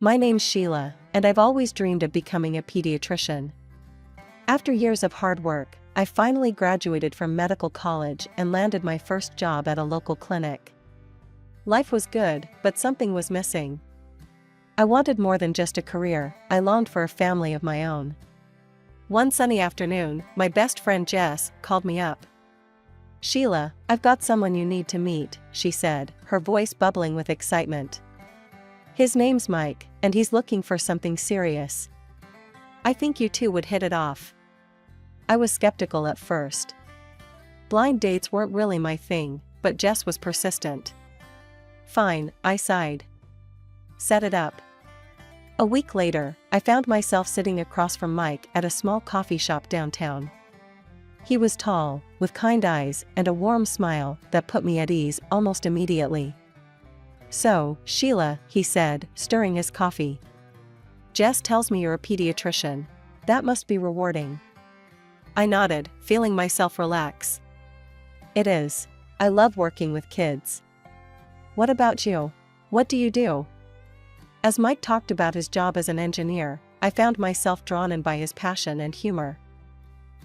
My name's Sheila, and I've always dreamed of becoming a pediatrician. After years of hard work, I finally graduated from medical college and landed my first job at a local clinic. Life was good, but something was missing. I wanted more than just a career, I longed for a family of my own. One sunny afternoon, my best friend Jess called me up. "Sheila, I've got someone you need to meet," she said, her voice bubbling with excitement. "His name's Mike, and he's looking for something serious. I think you two would hit it off." I was skeptical at first. Blind dates weren't really my thing, but Jess was persistent. "Fine," I sighed. "Set it up." A week later, I found myself sitting across from Mike at a small coffee shop downtown. He was tall, with kind eyes and a warm smile that put me at ease almost immediately. "So, Sheila," he said, stirring his coffee. "Jess tells me you're a pediatrician. That must be rewarding." I nodded, feeling myself relax. "It is. I love working with kids." "What about you? What do you do?" As Mike talked about his job as an engineer, I found myself drawn in by his passion and humor.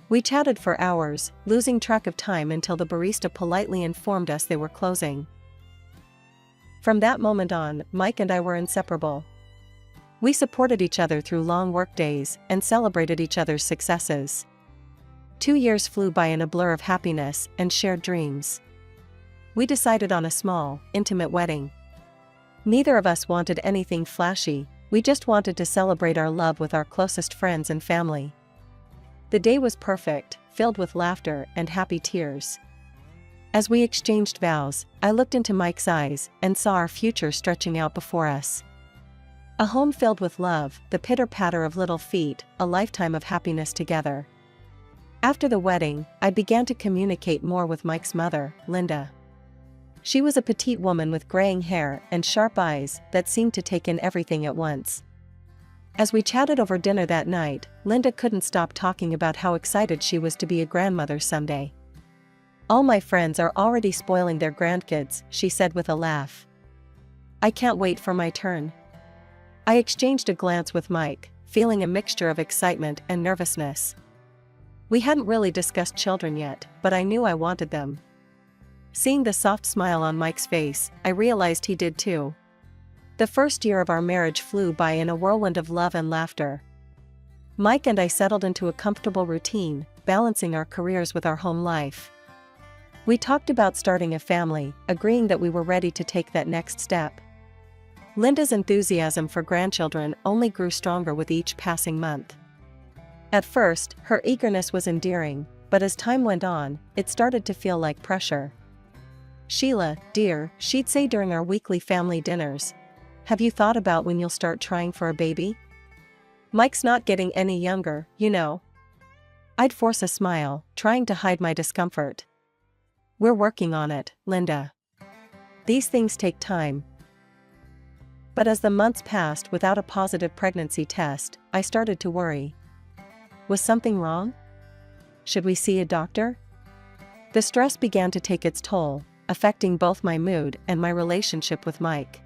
We chatted for hours, losing track of time until the barista politely informed us they were closing. From that moment on, Mike and I were inseparable. We supported each other through long work days and celebrated each other's successes. 2 years flew by in a blur of happiness and shared dreams. We decided on a small, intimate wedding. Neither of us wanted anything flashy, we just wanted to celebrate our love with our closest friends and family. The day was perfect, filled with laughter and happy tears. As we exchanged vows, I looked into Mike's eyes and saw our future stretching out before us. A home filled with love, the pitter-patter of little feet, a lifetime of happiness together. After the wedding, I began to communicate more with Mike's mother, Linda. She was a petite woman with graying hair and sharp eyes that seemed to take in everything at once. As we chatted over dinner that night, Linda couldn't stop talking about how excited she was to be a grandmother someday. "All my friends are already spoiling their grandkids," she said with a laugh. "I can't wait for my turn." I exchanged a glance with Mike, feeling a mixture of excitement and nervousness. We hadn't really discussed children yet, but I knew I wanted them. Seeing the soft smile on Mike's face, I realized he did too. The first year of our marriage flew by in a whirlwind of love and laughter. Mike and I settled into a comfortable routine, balancing our careers with our home life. We talked about starting a family, agreeing that we were ready to take that next step. Linda's enthusiasm for grandchildren only grew stronger with each passing month. At first, her eagerness was endearing, but as time went on, it started to feel like pressure. "Sheila, dear," she'd say during our weekly family dinners, "have you thought about when you'll start trying for a baby? Mike's not getting any younger, you know." I'd force a smile, trying to hide my discomfort. "We're working on it, Linda. These things take time." But as the months passed without a positive pregnancy test, I started to worry. Was something wrong? Should we see a doctor? The stress began to take its toll, affecting both my mood and my relationship with Mike.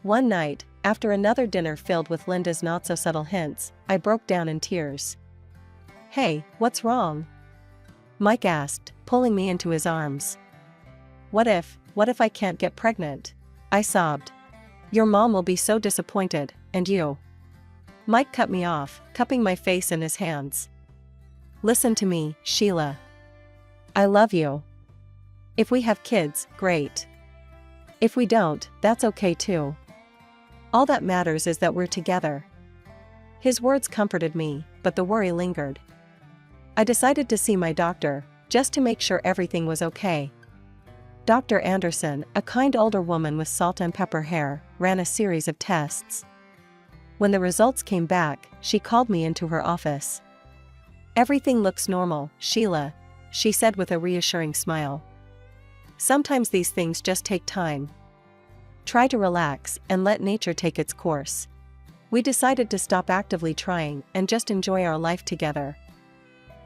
One night, after another dinner filled with Linda's not-so-subtle hints, I broke down in tears. "Hey, what's wrong?" Mike asked, pulling me into his arms. What if I can't get pregnant?" I sobbed. "Your mom will be so disappointed, and you." Mike cut me off, cupping my face in his hands. "Listen to me, Sheila. I love you. If we have kids, great. If we don't, that's okay too. All that matters is that we're together." His words comforted me, but the worry lingered. I decided to see my doctor, just to make sure everything was okay. Dr. Anderson, a kind older woman with salt and pepper hair, ran a series of tests. When the results came back, she called me into her office. "Everything looks normal, Sheila," she said with a reassuring smile. "Sometimes these things just take time. Try to relax and let nature take its course." We decided to stop actively trying and just enjoy our life together.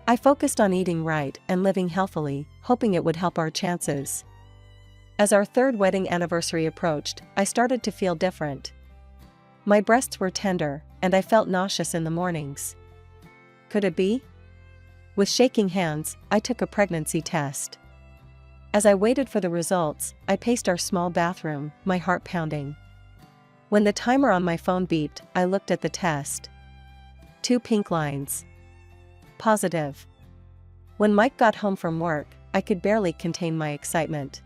I focused on eating right and living healthily, hoping it would help our chances. As our third wedding anniversary approached, I started to feel different. My breasts were tender, and I felt nauseous in the mornings. Could it be? With shaking hands, I took a pregnancy test. As I waited for the results, I paced our small bathroom, my heart pounding. When the timer on my phone beeped, I looked at the test. 2 pink lines. Positive. When Mike got home from work, I could barely contain my excitement.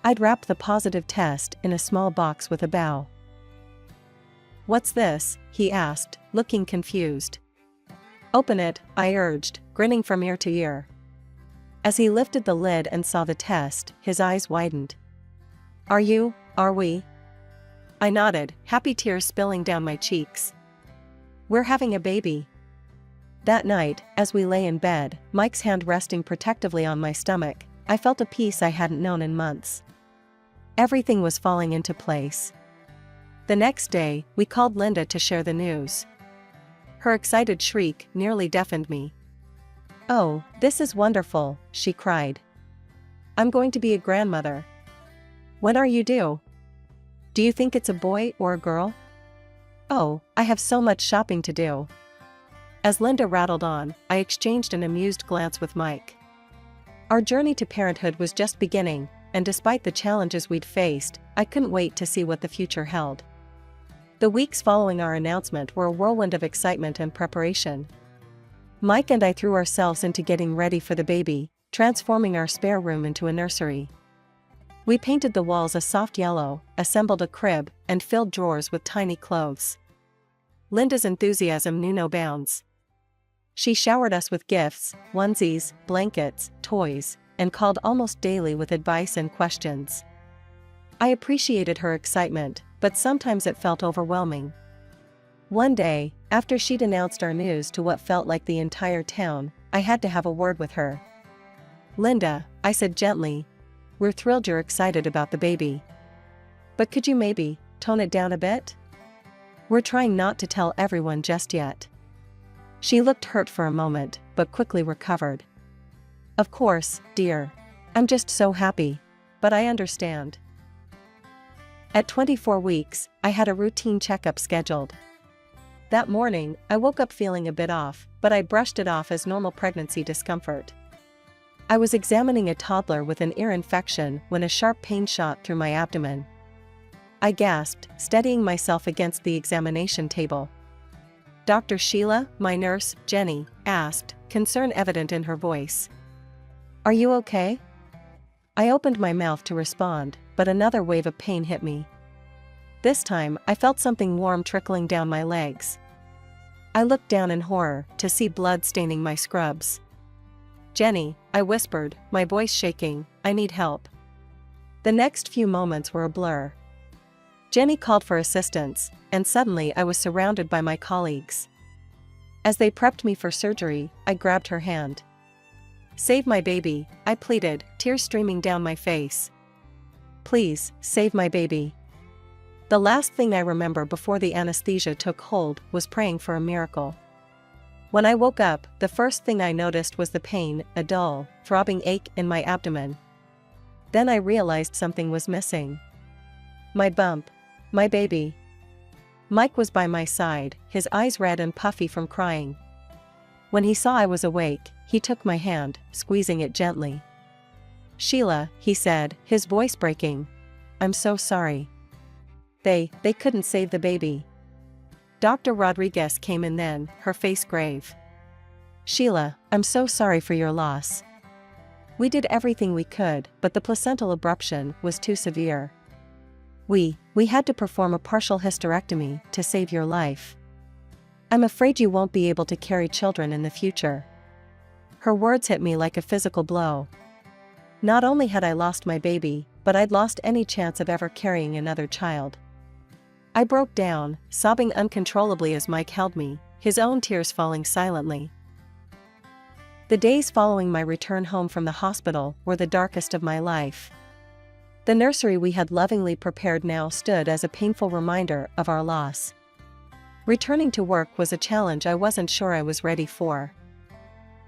I'd wrapped the positive test in a small box with a bow. "What's this?" he asked, looking confused. "Open it," I urged, grinning from ear to ear. As he lifted the lid and saw the test, his eyes widened. Are we?" I nodded, happy tears spilling down my cheeks. "We're having a baby." That night, as we lay in bed, Mike's hand resting protectively on my stomach, I felt a peace I hadn't known in months. Everything was falling into place. The next day, we called Linda to share the news. Her excited shriek nearly deafened me. "Oh, this is wonderful," she cried. "I'm going to be a grandmother. When are you due? Do you think it's a boy or a girl? Oh, I have so much shopping to do." As Linda rattled on, I exchanged an amused glance with Mike. Our journey to parenthood was just beginning, and despite the challenges we'd faced, I couldn't wait to see what the future held. The weeks following our announcement were a whirlwind of excitement and preparation. Mike and I threw ourselves into getting ready for the baby, transforming our spare room into a nursery. We painted the walls a soft yellow, assembled a crib, and filled drawers with tiny clothes. Linda's enthusiasm knew no bounds. She showered us with gifts, onesies, blankets, toys, and called almost daily with advice and questions. I appreciated her excitement, but sometimes it felt overwhelming. One day, after she'd announced our news to what felt like the entire town, I had to have a word with her. "Linda," I said gently, "we're thrilled you're excited about the baby. But could you maybe tone it down a bit? We're trying not to tell everyone just yet." She looked hurt for a moment, but quickly recovered. "Of course, dear. I'm just so happy. But I understand." At 24 weeks, I had a routine checkup scheduled. That morning, I woke up feeling a bit off, but I brushed it off as normal pregnancy discomfort. I was examining a toddler with an ear infection when a sharp pain shot through my abdomen. I gasped, steadying myself against the examination table. "Dr. Sheila," my nurse, Jenny, asked, concern evident in her voice. "Are you okay?" I opened my mouth to respond, but another wave of pain hit me. This time, I felt something warm trickling down my legs. I looked down in horror, to see blood staining my scrubs. "Jenny," I whispered, my voice shaking, "I need help." The next few moments were a blur. Jenny called for assistance, and suddenly I was surrounded by my colleagues. As they prepped me for surgery, I grabbed her hand. "Save my baby," I pleaded, tears streaming down my face. "Please, save my baby." The last thing I remember before the anesthesia took hold was praying for a miracle. When I woke up, the first thing I noticed was the pain, a dull, throbbing ache in my abdomen. Then I realized something was missing. My bump. My baby. Mike was by my side, his eyes red and puffy from crying. When he saw I was awake, he took my hand, squeezing it gently. "Sheila," he said, his voice breaking. "I'm so sorry. They couldn't save the baby." Dr. Rodriguez came in then, her face grave. "Sheila, I'm so sorry for your loss. We did everything we could, but the placental abruption was too severe. We had to perform a partial hysterectomy to save your life. I'm afraid you won't be able to carry children in the future." Her words hit me like a physical blow. Not only had I lost my baby, but I'd lost any chance of ever carrying another child. I broke down, sobbing uncontrollably as Mike held me, his own tears falling silently. The days following my return home from the hospital were the darkest of my life. The nursery we had lovingly prepared now stood as a painful reminder of our loss. Returning to work was a challenge I wasn't sure I was ready for.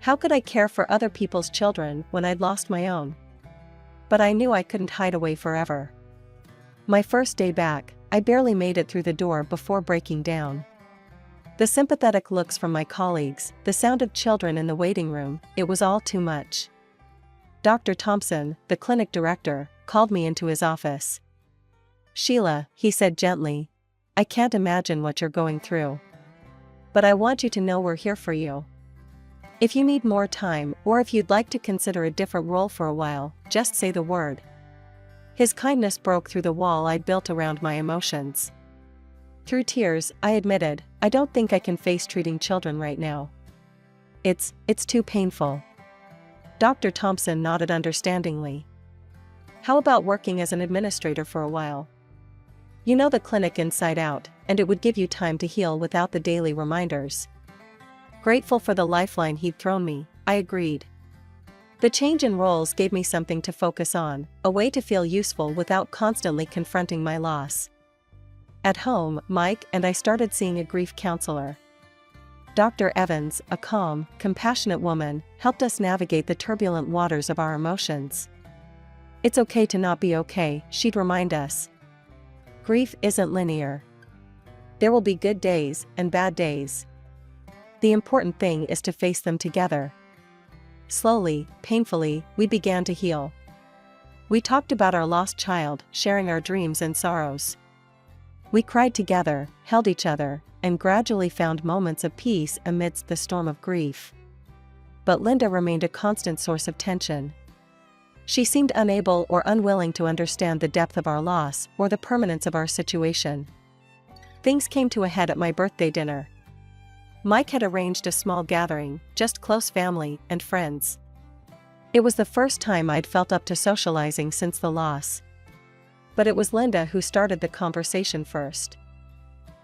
How could I care for other people's children when I'd lost my own? But I knew I couldn't hide away forever. My first day back, I barely made it through the door before breaking down. The sympathetic looks from my colleagues, the sound of children in the waiting room, it was all too much. Dr. Thompson, the clinic director, called me into his office. "Sheila," he said gently, "I can't imagine what you're going through. But I want you to know we're here for you. If you need more time or if you'd like to consider a different role for a while, just say the word." His kindness broke through the wall I'd built around my emotions. Through tears, I admitted, "I don't think I can face treating children right now. It's too painful." Dr. Thompson nodded understandingly. "How about working as an administrator for a while? You know the clinic inside out, and it would give you time to heal without the daily reminders." Grateful for the lifeline he'd thrown me, I agreed. The change in roles gave me something to focus on, a way to feel useful without constantly confronting my loss. At home, Mike and I started seeing a grief counselor. Dr. Evans, a calm, compassionate woman, helped us navigate the turbulent waters of our emotions. "It's okay to not be okay," she'd remind us. "Grief isn't linear. There will be good days and bad days. The important thing is to face them together." Slowly, painfully, we began to heal. We talked about our lost child, sharing our dreams and sorrows. We cried together, held each other, and gradually found moments of peace amidst the storm of grief. But Linda remained a constant source of tension. She seemed unable or unwilling to understand the depth of our loss or the permanence of our situation. Things came to a head at my birthday dinner. Mike had arranged a small gathering, just close family and friends. It was the first time I'd felt up to socializing since the loss. But it was Linda who started the conversation first.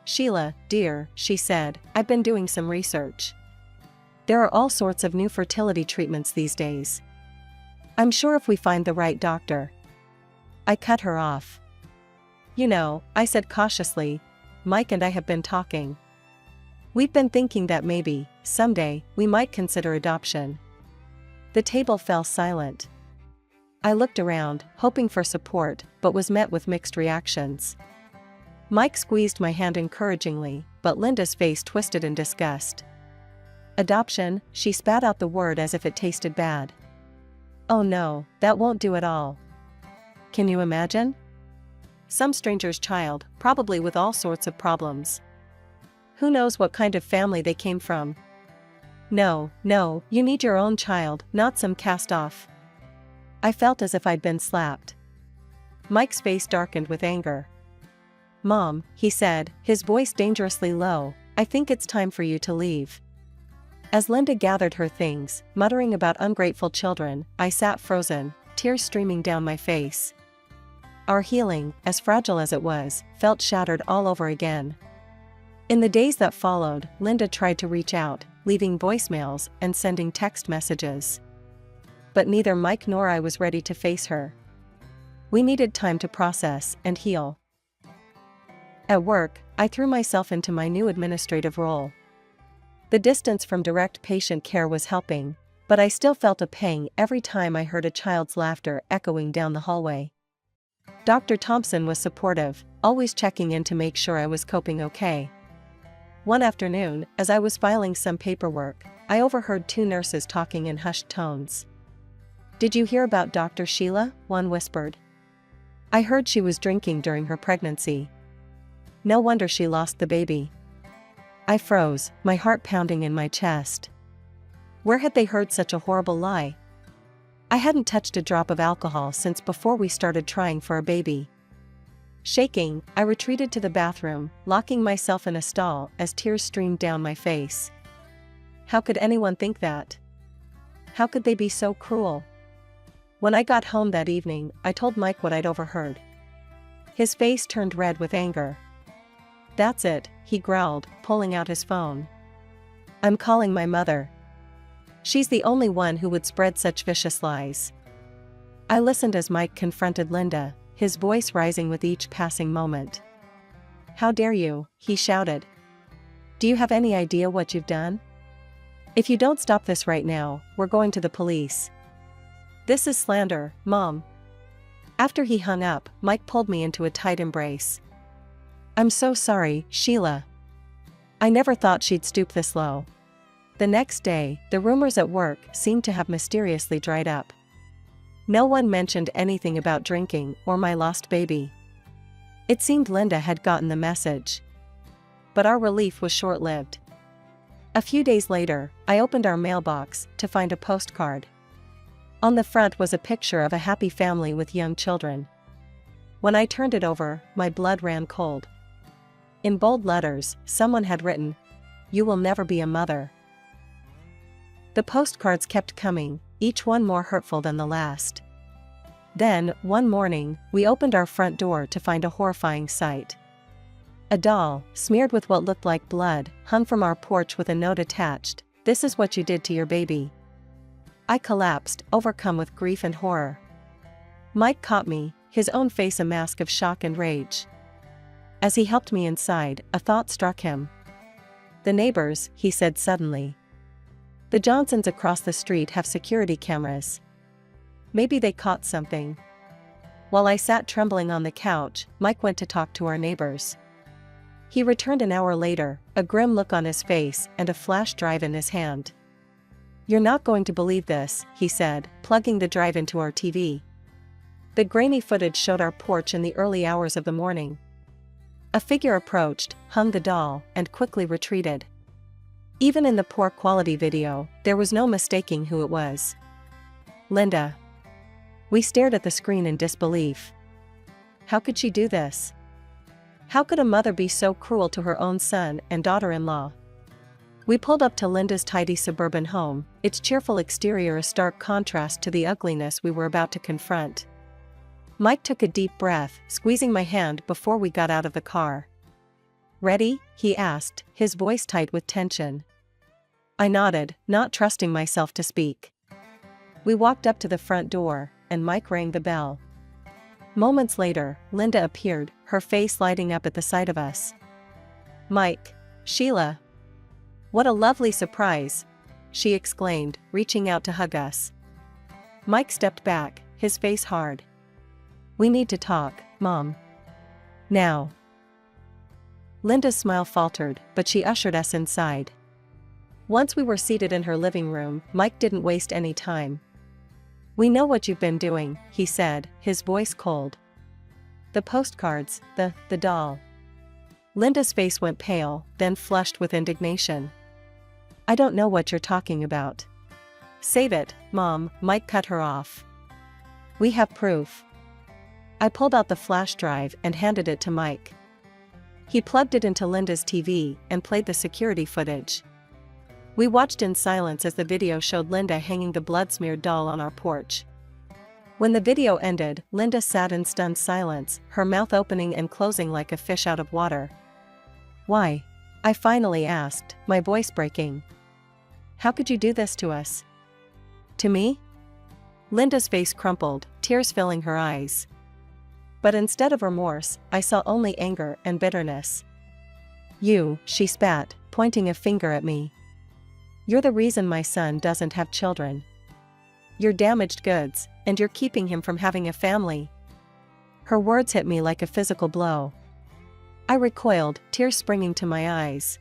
"Sheila, dear," she said, "I've been doing some research. There are all sorts of new fertility treatments these days. I'm sure if we find the right doctor." I cut her off. "You know," I said cautiously, "Mike and I have been talking. We've been thinking that maybe, someday, we might consider adoption." The table fell silent. I looked around, hoping for support, but was met with mixed reactions. Mike squeezed my hand encouragingly, but Linda's face twisted in disgust. "Adoption," she spat out the word as if it tasted bad. "Oh no, that won't do at all. Can you imagine? Some stranger's child, probably with all sorts of problems. Who knows what kind of family they came from? No, you need your own child, not some cast-off." I felt as if I'd been slapped. Mike's face darkened with anger. "Mom," he said, his voice dangerously low, "I think it's time for you to leave." As Linda gathered her things, muttering about ungrateful children, I sat frozen, tears streaming down my face. Our healing, as fragile as it was, felt shattered all over again. In the days that followed, Linda tried to reach out, leaving voicemails and sending text messages. But neither Mike nor I was ready to face her. We needed time to process and heal. At work, I threw myself into my new administrative role. The distance from direct patient care was helping, but I still felt a pang every time I heard a child's laughter echoing down the hallway. Dr. Thompson was supportive, always checking in to make sure I was coping okay. One afternoon, as I was filing some paperwork, I overheard two nurses talking in hushed tones. "Did you hear about Dr. Sheila?" one whispered. "I heard she was drinking during her pregnancy. No wonder she lost the baby." I froze, my heart pounding in my chest. Where had they heard such a horrible lie? I hadn't touched a drop of alcohol since before we started trying for a baby. Shaking, I retreated to the bathroom, locking myself in a stall as tears streamed down my face. How could anyone think that? How could they be so cruel? When I got home that evening, I told Mike what I'd overheard. His face turned red with anger. "That's it," he growled, pulling out his phone. "I'm calling my mother. She's the only one who would spread such vicious lies." I listened as Mike confronted Linda, his voice rising with each passing moment. "How dare you?" he shouted. "Do you have any idea what you've done? If you don't stop this right now, we're going to the police. This is slander, Mom." After he hung up, Mike pulled me into a tight embrace. "I'm so sorry, Sheila. I never thought she'd stoop this low." The next day, the rumors at work seemed to have mysteriously dried up. No one mentioned anything about drinking or my lost baby. It seemed Linda had gotten the message. But our relief was short-lived. A few days later, I opened our mailbox to find a postcard. On the front was a picture of a happy family with young children. When I turned it over, my blood ran cold. In bold letters, someone had written, "You will never be a mother." The postcards kept coming, each one more hurtful than the last. Then, one morning, we opened our front door to find a horrifying sight. A doll, smeared with what looked like blood, hung from our porch with a note attached, "This is what you did to your baby." I collapsed, overcome with grief and horror. Mike caught me, his own face a mask of shock and rage. As he helped me inside, a thought struck him. "The neighbors," he said suddenly. "The Johnsons across the street have security cameras. Maybe they caught something." While I sat trembling on the couch, Mike went to talk to our neighbors. He returned an hour later, a grim look on his face and a flash drive in his hand. "You're not going to believe this," he said, plugging the drive into our TV. The grainy footage showed our porch in the early hours of the morning. A figure approached, hung the doll, and quickly retreated. Even in the poor quality video, there was no mistaking who it was. Linda. We stared at the screen in disbelief. How could she do this? How could a mother be so cruel to her own son and daughter-in-law? We pulled up to Linda's tidy suburban home, its cheerful exterior a stark contrast to the ugliness we were about to confront. Mike took a deep breath, squeezing my hand before we got out of the car. "Ready?" he asked, his voice tight with tension. I nodded, not trusting myself to speak. We walked up to the front door, and Mike rang the bell. Moments later, Linda appeared, her face lighting up at the sight of us. "Mike. Sheila. What a lovely surprise," she exclaimed, reaching out to hug us. Mike stepped back, his face hard. "We need to talk, Mom. Now." Linda's smile faltered, but she ushered us inside. Once we were seated in her living room, Mike didn't waste any time. "We know what you've been doing," he said, his voice cold. "The postcards, the doll." Linda's face went pale, then flushed with indignation. "I don't know what you're talking about." "Save it, Mom," Mike cut her off. "We have proof." I pulled out the flash drive and handed it to Mike. He plugged it into Linda's TV and played the security footage. We watched in silence as the video showed Linda hanging the blood-smeared doll on our porch. When the video ended, Linda sat in stunned silence, her mouth opening and closing like a fish out of water. "Why?" I finally asked, my voice breaking. "How could you do this to us?" "To me?" Linda's face crumpled, tears filling her eyes. But instead of remorse, I saw only anger and bitterness. "You," she spat, pointing a finger at me. "You're the reason my son doesn't have children. You're damaged goods, and you're keeping him from having a family." Her words hit me like a physical blow. I recoiled, tears springing to my eyes.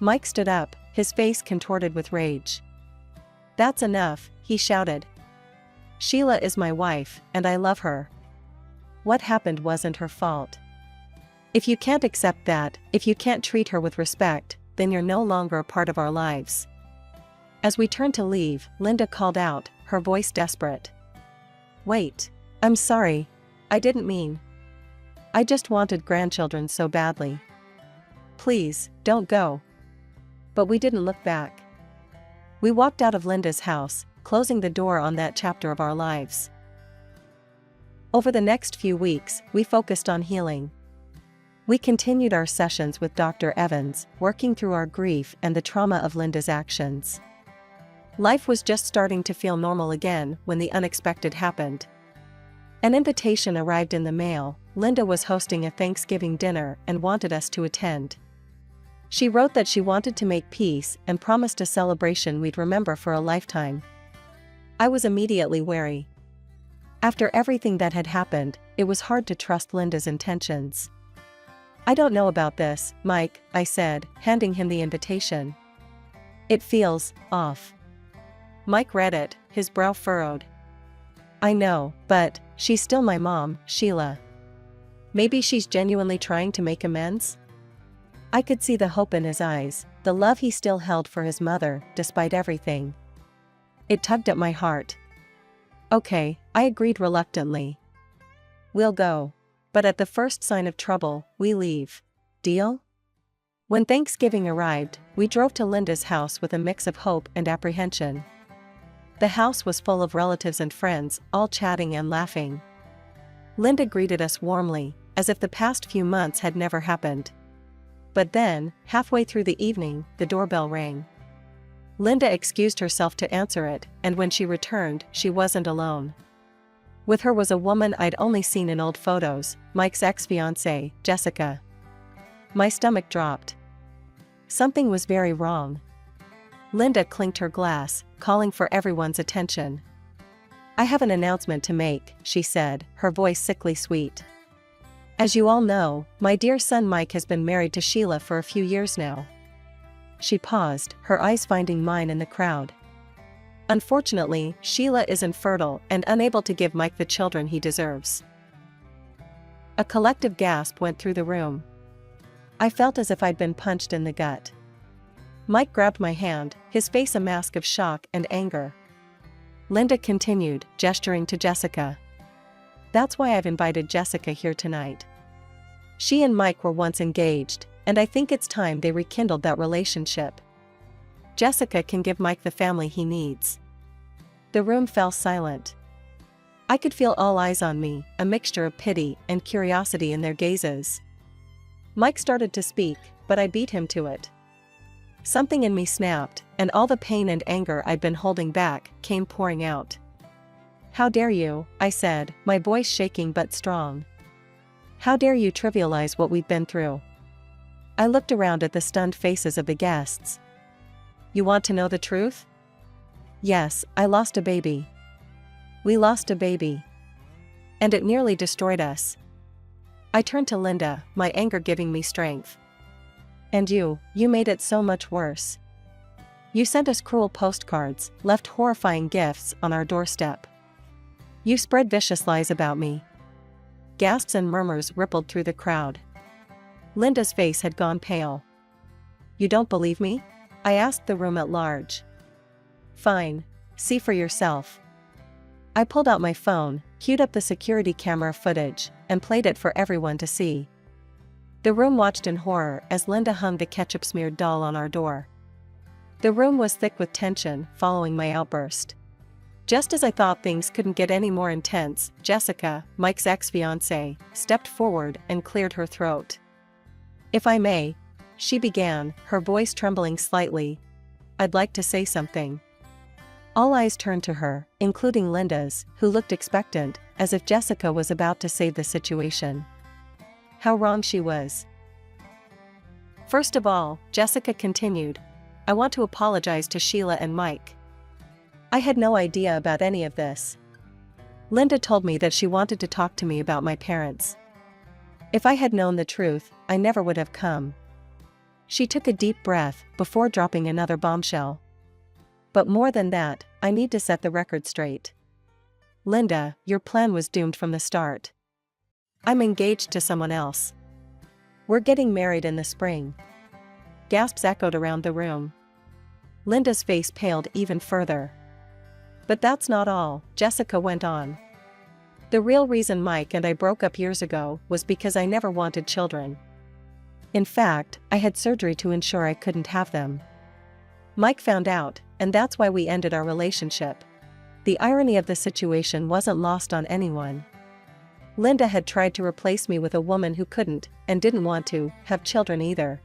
Mike stood up, his face contorted with rage. "That's enough," he shouted. "Sheila is my wife, and I love her. What happened wasn't her fault. If you can't accept that, if you can't treat her with respect, then you're no longer a part of our lives." As we turned to leave, Linda called out, her voice desperate. "Wait. I'm sorry. I didn't mean. I just wanted grandchildren so badly. Please, don't go." But we didn't look back. We walked out of Linda's house, closing the door on that chapter of our lives. Over the next few weeks, we focused on healing. We continued our sessions with Dr. Evans, working through our grief and the trauma of Linda's actions. Life was just starting to feel normal again when the unexpected happened. An invitation arrived in the mail. Linda was hosting a Thanksgiving dinner and wanted us to attend. She wrote that she wanted to make peace and promised a celebration we'd remember for a lifetime. I was immediately wary. After everything that had happened, it was hard to trust Linda's intentions. I don't know about this, Mike, I said, handing him the invitation. It feels off. Mike read it, his brow furrowed. I know, but she's still my mom, Sheila. Maybe she's genuinely trying to make amends? I could see the hope in his eyes, the love he still held for his mother, despite everything. It tugged at my heart. Okay, I agreed reluctantly. We'll go. But at the first sign of trouble, we leave. Deal? When Thanksgiving arrived, we drove to Linda's house with a mix of hope and apprehension. The house was full of relatives and friends, all chatting and laughing. Linda greeted us warmly, as if the past few months had never happened. But then, halfway through the evening, the doorbell rang. Linda excused herself to answer it, and when she returned, she wasn't alone. With her was a woman I'd only seen in old photos, Mike's ex-fiancee, Jessica. My stomach dropped. Something was very wrong. Linda clinked her glass, calling for everyone's attention. I have an announcement to make, she said, her voice sickly sweet. As you all know, my dear son Mike has been married to Sheila for a few years now. She paused, her eyes finding mine in the crowd. Unfortunately, Sheila is infertile and unable to give Mike the children he deserves. A collective gasp went through the room. I felt as if I'd been punched in the gut. Mike grabbed my hand, his face a mask of shock and anger. Linda continued, gesturing to Jessica. That's why I've invited Jessica here tonight. She and Mike were once engaged, and I think it's time they rekindled that relationship. Jessica can give Mike the family he needs. The room fell silent. I could feel all eyes on me, a mixture of pity and curiosity in their gazes. Mike started to speak, but I beat him to it. Something in me snapped, and all the pain and anger I'd been holding back came pouring out. How dare you, I said, my voice shaking but strong. How dare you trivialize what we've been through? I looked around at the stunned faces of the guests. You want to know the truth? Yes, I lost a baby. We lost a baby. And it nearly destroyed us. I turned to Linda, my anger giving me strength. And you made it so much worse. You sent us cruel postcards, left horrifying gifts on our doorstep. You spread vicious lies about me. Gasps and murmurs rippled through the crowd. Linda's face had gone pale. You don't believe me? I asked the room at large. Fine. See for yourself. I pulled out my phone, queued up the security camera footage, and played it for everyone to see. The room watched in horror as Linda hung the ketchup-smeared doll on our door. The room was thick with tension following my outburst. Just as I thought things couldn't get any more intense, Jessica, Mike's ex-fiancée, stepped forward and cleared her throat. If I may, she began, her voice trembling slightly. I'd like to say something. All eyes turned to her, including Linda's, who looked expectant, as if Jessica was about to save the situation. How wrong she was. First of all, Jessica continued, I want to apologize to Sheila and Mike. I had no idea about any of this. Linda told me that she wanted to talk to me about my parents. If I had known the truth, I never would have come. She took a deep breath before dropping another bombshell. But more than that, I need to set the record straight. Linda, your plan was doomed from the start. I'm engaged to someone else. We're getting married in the spring. Gasps echoed around the room. Linda's face paled even further. But that's not all, Jessica went on. The real reason Mike and I broke up years ago was because I never wanted children. In fact, I had surgery to ensure I couldn't have them. Mike found out, and that's why we ended our relationship. The irony of the situation wasn't lost on anyone. Linda had tried to replace me with a woman who couldn't, and didn't want to, have children either.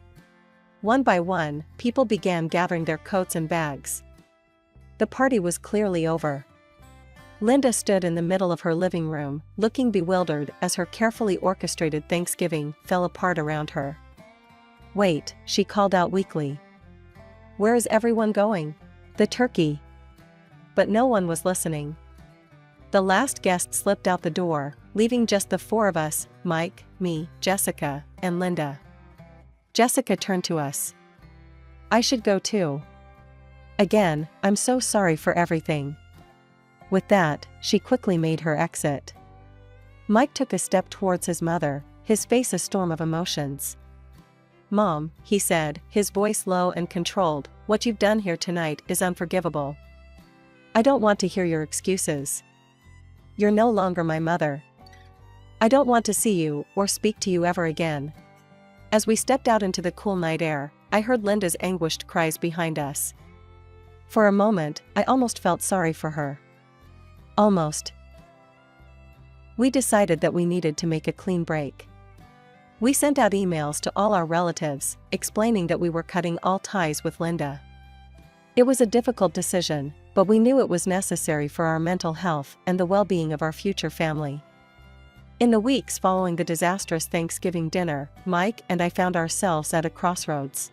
One by one, people began gathering their coats and bags. The party was clearly over. Linda stood in the middle of her living room, looking bewildered as her carefully orchestrated Thanksgiving fell apart around her. Wait, she called out weakly. Where is everyone going? The turkey. But no one was listening. The last guest slipped out the door, leaving just the four of us, Mike, me, Jessica, and Linda. Jessica turned to us. I should go too. Again, I'm so sorry for everything. With that, she quickly made her exit. Mike took a step towards his mother, his face a storm of emotions. Mom, he said, his voice low and controlled, what you've done here tonight is unforgivable. I don't want to hear your excuses. You're no longer my mother. I don't want to see you or speak to you ever again. As we stepped out into the cool night air, I heard Linda's anguished cries behind us. For a moment, I almost felt sorry for her. Almost. We decided that we needed to make a clean break. We sent out emails to all our relatives, explaining that we were cutting all ties with Linda. It was a difficult decision, but we knew it was necessary for our mental health and the well-being of our future family. In the weeks following the disastrous Thanksgiving dinner, Mike and I found ourselves at a crossroads.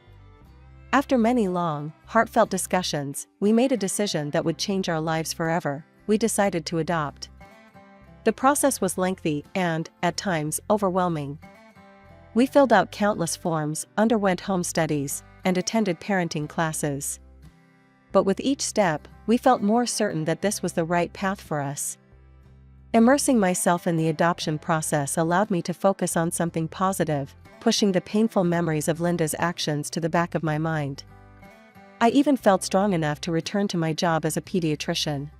After many long, heartfelt discussions, we made a decision that would change our lives forever. We decided to adopt. The process was lengthy and, at times, overwhelming. We filled out countless forms, underwent home studies, and attended parenting classes. But with each step, we felt more certain that this was the right path for us. Immersing myself in the adoption process allowed me to focus on something positive, pushing the painful memories of Linda's actions to the back of my mind. I even felt strong enough to return to my job as a pediatrician.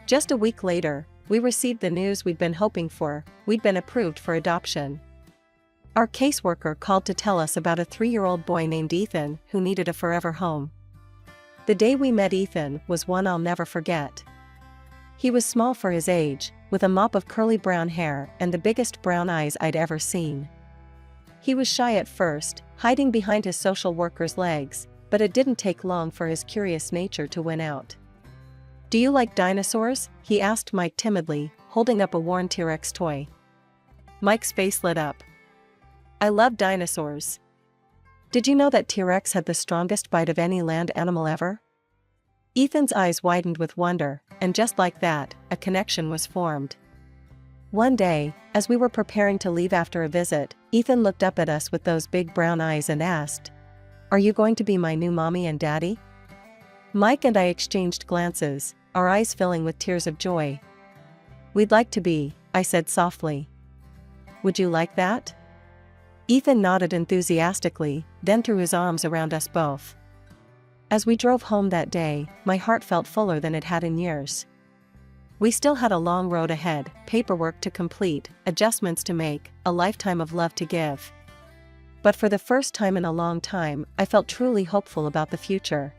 Just a week later, we received the news we'd been hoping for: we'd been approved for adoption. Our caseworker called to tell us about a 3-year-old boy named Ethan who needed a forever home. The day we met Ethan was one I'll never forget. He was small for his age, with a mop of curly brown hair and the biggest brown eyes I'd ever seen. He was shy at first, hiding behind his social worker's legs, but it didn't take long for his curious nature to win out. "Do you like dinosaurs?" he asked Mike timidly, holding up a worn T-Rex toy. Mike's face lit up. "I love dinosaurs. Did you know that T-Rex had the strongest bite of any land animal ever?" Ethan's eyes widened with wonder, and just like that, a connection was formed. One day, as we were preparing to leave after a visit, Ethan looked up at us with those big brown eyes and asked, "Are you going to be my new mommy and daddy?" Mike and I exchanged glances, our eyes filling with tears of joy. "We'd like to be," I said softly. "Would you like that?" Ethan nodded enthusiastically, then threw his arms around us both. As we drove home that day, my heart felt fuller than it had in years. We still had a long road ahead, paperwork to complete, adjustments to make, a lifetime of love to give. But for the first time in a long time, I felt truly hopeful about the future.